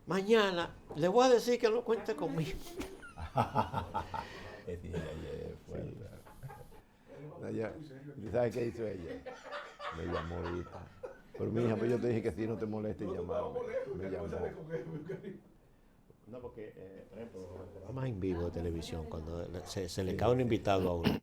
mañana le voy a decir que no cuente conmigo. ¿Y sabes qué hizo ella? Me llamó ahorita. Pero mi hija, pues yo te dije que si no te molestes llamarme. Me llamó. No, porque, por ejemplo, los programas en vivo de televisión, cuando se le cae un invitado a uno.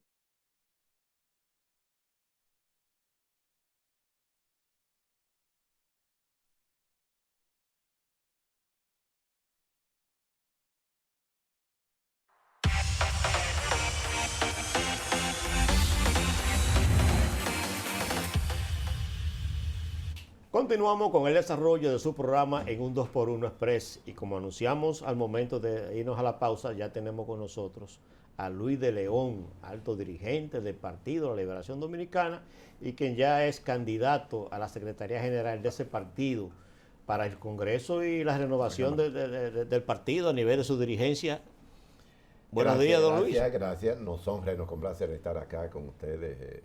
Continuamos con el desarrollo de su programa en un 2x1 Express y como anunciamos al momento de irnos a la pausa, ya tenemos con nosotros a Luis de León, alto dirigente del Partido de la Liberación Dominicana y quien ya es candidato a la Secretaría General de ese partido para el Congreso y la renovación del partido a nivel de su dirigencia. Buenos días, don Luis. Gracias. Nos honra y nos complace estar acá con ustedes,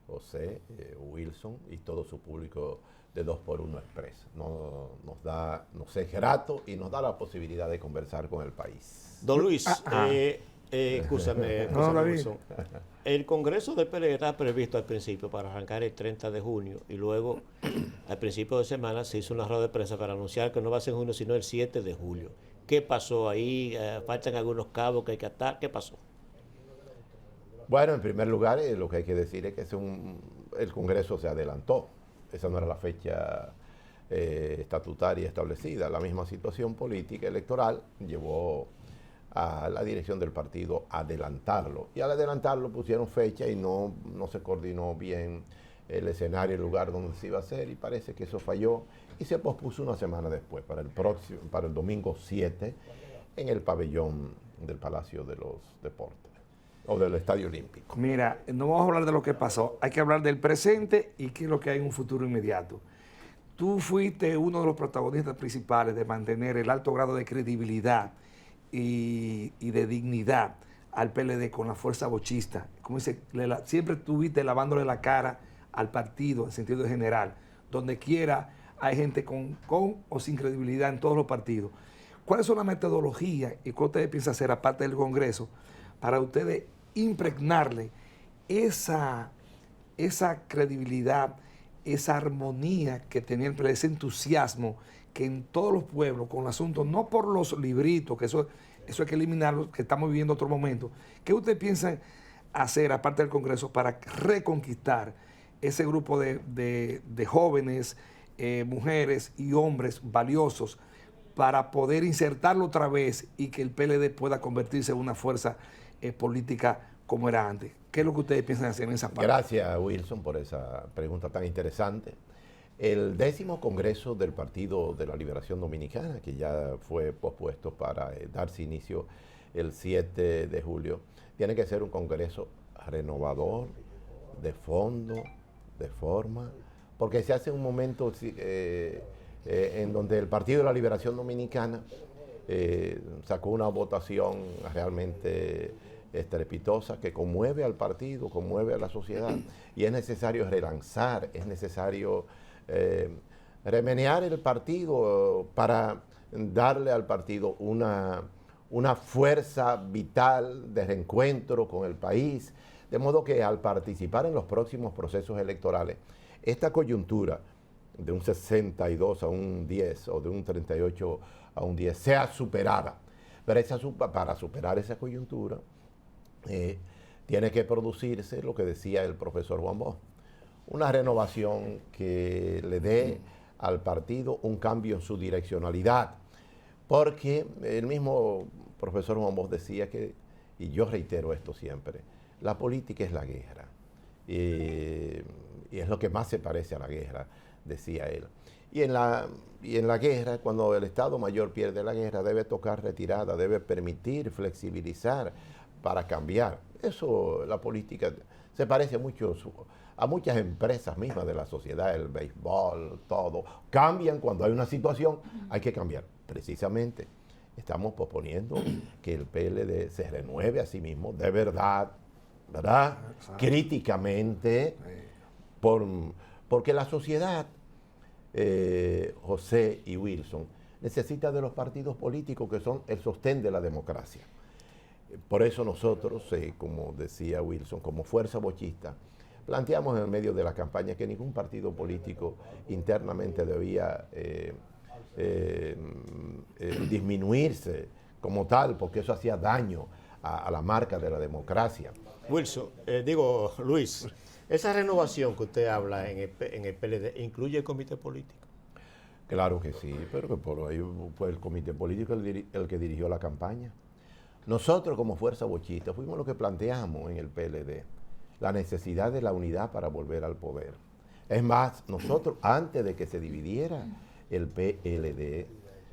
José, Wilson y todo su público de 2x1 Express. Nos es grato y nos da la posibilidad de conversar con el país. Don Luis, escúchame, Wilson. El Congreso del PLD está previsto al principio para arrancar el 30 de junio y luego al principio de semana se hizo una rueda de prensa para anunciar que no va a ser en junio sino el 7 de julio. ¿Qué pasó ahí? ¿Faltan algunos cabos que hay que atar? ¿Qué pasó? Bueno, en primer lugar, lo que hay que decir es que el Congreso se adelantó. Esa no era la fecha estatutaria establecida. La misma situación política electoral llevó a la dirección del partido a adelantarlo. Y al adelantarlo pusieron fecha y no se coordinó bien el escenario, el lugar donde se iba a hacer, y parece que eso falló y se pospuso una semana después, para el domingo 7, en el pabellón del Palacio de los Deportes o del Estadio Olímpico. Mira, no vamos a hablar de lo que pasó, hay que hablar del presente y qué es lo que hay en un futuro inmediato. Tú fuiste uno de los protagonistas principales de mantener el alto grado de credibilidad y de dignidad al PLD con la fuerza bochista. Como dice, siempre estuviste lavándole la cara al partido en sentido general. Donde quiera hay gente con o sin credibilidad en todos los partidos. ¿Cuáles son las metodologías y qué ustedes piensan hacer, aparte del Congreso, para ustedes impregnarle esa credibilidad, esa armonía que tenía el PLD, ese entusiasmo que en todos los pueblos, con el asunto, no por los libritos, que eso hay que eliminarlo, que estamos viviendo otro momento? ¿Qué ustedes piensan hacer, aparte del Congreso, para reconquistar ese grupo de jóvenes, mujeres y hombres valiosos, para poder insertarlo otra vez y que el PLD pueda convertirse en una fuerza política como era antes? ¿Qué es lo que ustedes piensan hacer en esa parte? Gracias, Wilson, por esa pregunta tan interesante. El 10º Congreso del Partido de la Liberación Dominicana, que ya fue pospuesto para darse inicio el 7 de julio, tiene que ser un congreso renovador, de fondo, de forma, porque se hace un momento en donde el Partido de la Liberación Dominicana sacó una votación realmente estrepitosa que conmueve al partido, conmueve a la sociedad, y es necesario relanzar, es necesario remenear el partido para darle al partido una fuerza vital de reencuentro con el país, de modo que al participar en los próximos procesos electorales, esta coyuntura de un 62 a un 10 o de un 38 a un 10 sea superada. Pero para superar esa coyuntura tiene que producirse lo que decía el profesor Juan Bosch, una renovación que le dé al partido un cambio en su direccionalidad, porque el mismo profesor Juan Bosch decía que, y yo reitero esto siempre, la política es la guerra, y es lo que más se parece a la guerra, decía él. Y en la guerra, cuando el Estado Mayor pierde la guerra, debe tocar retirada, debe permitir flexibilizar para cambiar. Eso, la política, se parece mucho a muchas empresas mismas de la sociedad, el béisbol, todo. Cambian cuando hay una situación, hay que cambiar. Precisamente, estamos proponiendo que el PLD se renueve a sí mismo, de verdad, ¿verdad? Críticamente, porque la sociedad, José y Wilson, necesita de los partidos políticos que son el sostén de la democracia. Por eso nosotros, como decía Wilson, como fuerza bochista, planteamos en el medio de la campaña que ningún partido político internamente debía disminuirse como tal, porque eso hacía daño a la marca de la democracia. Wilson, Luis, esa renovación que usted habla en el PLD, ¿incluye el comité político? Claro que sí, pero que por ahí fue el comité político el que dirigió la campaña. Nosotros como fuerza bochista fuimos los que planteamos en el PLD la necesidad de la unidad para volver al poder. Es más, nosotros antes de que se dividiera el PLD,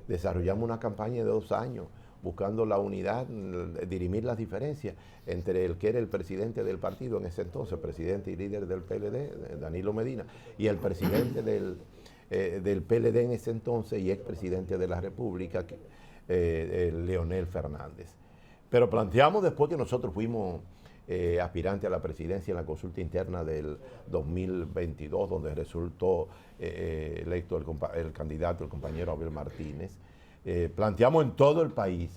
desarrollamos una campaña de 2 años buscando la unidad, dirimir las diferencias entre el que era el presidente del partido en ese entonces, presidente y líder del PLD, Danilo Medina, y el presidente del PLD en ese entonces y expresidente de la República, Leonel Fernández. Pero planteamos después que nosotros fuimos aspirantes a la presidencia en la consulta interna del 2022, donde resultó electo el candidato, el compañero Abel Martínez. Planteamos en todo el país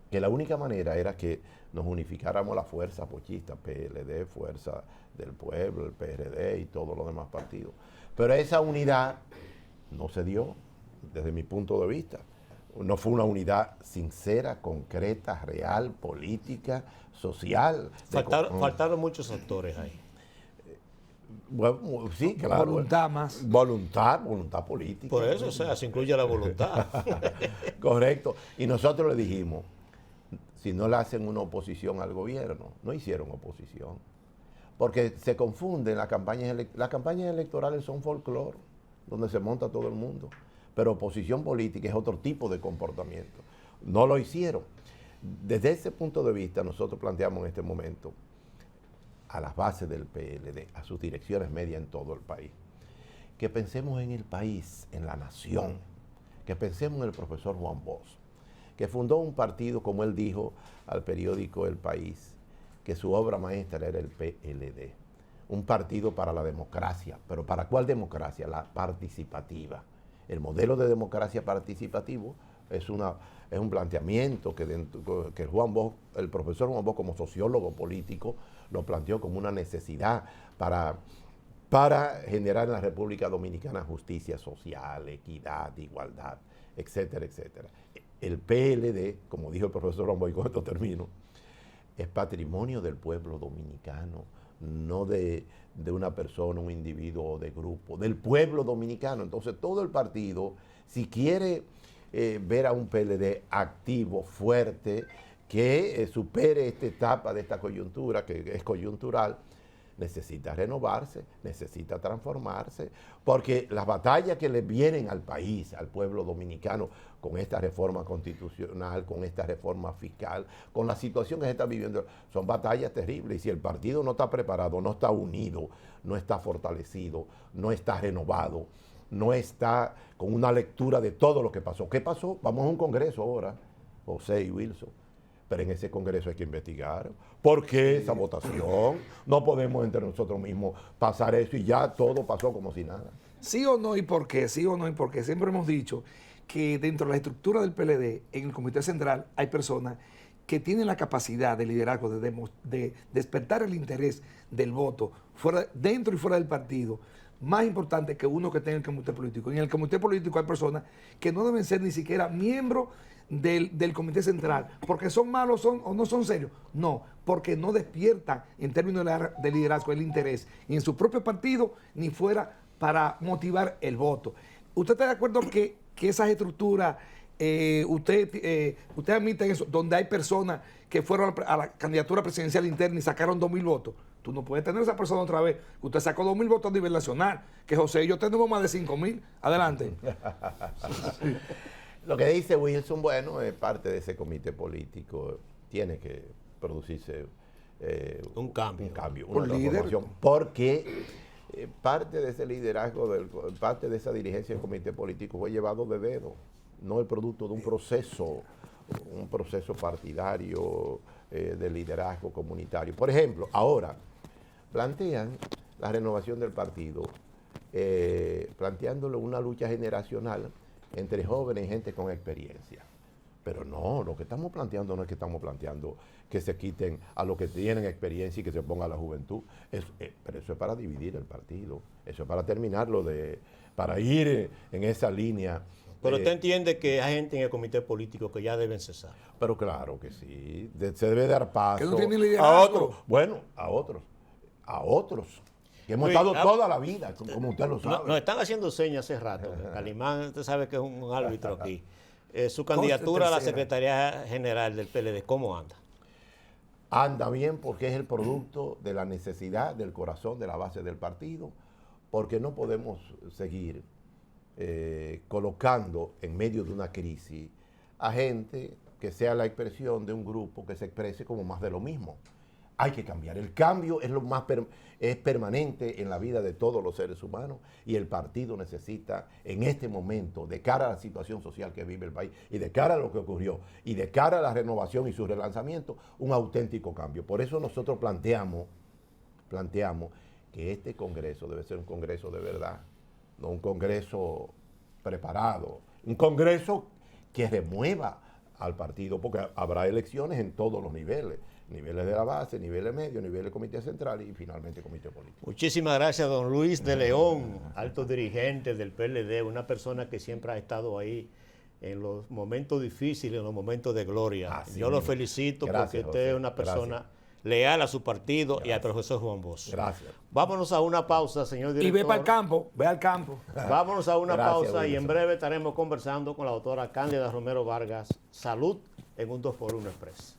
que la única manera era que nos unificáramos las fuerzas bochistas, PLD, Fuerza del Pueblo, el PRD y todos los demás partidos. Pero esa unidad no se dio, desde mi punto de vista. No fue una unidad sincera, concreta, real, política, social. Faltaron muchos actores ahí. Bueno, sí, claro. Voluntad más. Voluntad política. Por eso, se incluye la voluntad. Correcto. Y nosotros le dijimos, si no le hacen una oposición al gobierno, no hicieron oposición. Porque se confunden las campañas electorales son folclore, donde se monta todo el mundo. Pero oposición política es otro tipo de comportamiento. No lo hicieron. Desde ese punto de vista, nosotros planteamos en este momento a las bases del PLD, a sus direcciones medias en todo el país, que pensemos en el país, en la nación, que pensemos en el profesor Juan Bosch, que fundó un partido, como él dijo al periódico El País, que su obra maestra era el PLD, un partido para la democracia. ¿Pero para cuál democracia? La participativa. El modelo de democracia participativo es un planteamiento que el profesor Juan Bosch, como sociólogo político, lo planteó como una necesidad para generar en la República Dominicana justicia social, equidad, igualdad, etcétera, etcétera. El PLD, como dijo el profesor Juan Bosch, y con esto termino, es patrimonio del pueblo dominicano, no de una persona, un individuo o de grupo, del pueblo dominicano. Entonces todo el partido, si quiere ver a un PLD activo, fuerte, que supere esta etapa de esta coyuntura, que es coyuntural, necesita renovarse, necesita transformarse, porque las batallas que le vienen al país, al pueblo dominicano, con esta reforma constitucional, con esta reforma fiscal, con la situación que se está viviendo, son batallas terribles. Y si el partido no está preparado, no está unido, no está fortalecido, no está renovado, no está con una lectura de todo lo que pasó. ¿Qué pasó? Vamos a un congreso ahora, José y Wilson. Pero en ese congreso hay que investigar. ¿Por qué esa votación? No podemos entre nosotros mismos pasar eso y ya todo pasó como si nada. ¿Sí o no y por qué? Sí o no y por qué. Siempre hemos dicho que dentro de la estructura del PLD, en el Comité Central, hay personas que tienen la capacidad de liderazgo, de despertar el interés del voto, dentro y fuera del partido, más importante que uno que tenga el comité político. En el comité político hay personas que no deben ser ni siquiera miembros del comité central, porque son malos o no son serios. No, porque no despiertan en términos de liderazgo el interés, ni en su propio partido, ni fuera para motivar el voto. ¿Usted está de acuerdo que esas estructuras, usted admite eso, donde hay personas que fueron a la candidatura presidencial interna y sacaron 2,000 votos? Tú no puedes tener esa persona otra vez. Usted sacó 2,000 votos a nivel nacional, que José y yo tenemos más de 5,000. Adelante. Lo que dice Wilson, bueno, es parte de ese comité político. Tiene que producirse un cambio, una transformación. Porque parte de ese liderazgo, parte de esa dirigencia del comité político fue llevado de dedo, no el producto de un proceso partidario de liderazgo comunitario. Por ejemplo, ahora plantean la renovación del partido, planteándole una lucha generacional entre jóvenes y gente con experiencia. Pero no, lo que estamos planteando no es que estamos planteando que se quiten a los que tienen experiencia y que se ponga a la juventud. Pero eso es para dividir el partido. Eso es para terminarlo, para ir en esa línea. Pero usted entiende que hay gente en el comité político que ya deben cesar. Pero claro que sí, se debe dar paso Que no tiene a liderazgo. otros. Bueno, a otros. Que hemos Luis, estado toda la vida, como usted lo sabe. Nos están haciendo señas hace rato. Calimán, usted sabe que es un árbitro aquí. Su candidatura a la Secretaría General del PLD, ¿cómo anda? Anda bien porque es el producto de la necesidad del corazón de la base del partido, porque no podemos seguir colocando en medio de una crisis a gente que sea la expresión de un grupo que se exprese como más de lo mismo. Hay que cambiar. El cambio es lo más es permanente en la vida de todos los seres humanos y el partido necesita en este momento, de cara a la situación social que vive el país y de cara a lo que ocurrió y de cara a la renovación y su relanzamiento, un auténtico cambio. Por eso nosotros planteamos que este congreso debe ser un congreso de verdad, no un congreso preparado, un congreso que remueva al partido, porque habrá elecciones en todos los niveles de la base, niveles medios, niveles de comité central y finalmente comité político. Muchísimas gracias, don Luis de León, alto dirigente del PLD, una persona que siempre ha estado ahí en los momentos difíciles, en los momentos de gloria. Yo lo felicito porque usted es una persona leal a su partido y al profesor Juan Bosch. Gracias. Vámonos a una pausa, señor director. Y ve para el campo, ve al campo. Vámonos a una pausa y en Wilson. breve estaremos conversando con la doctora Cándida Romero Vargas. Salud en un 2x1 Express.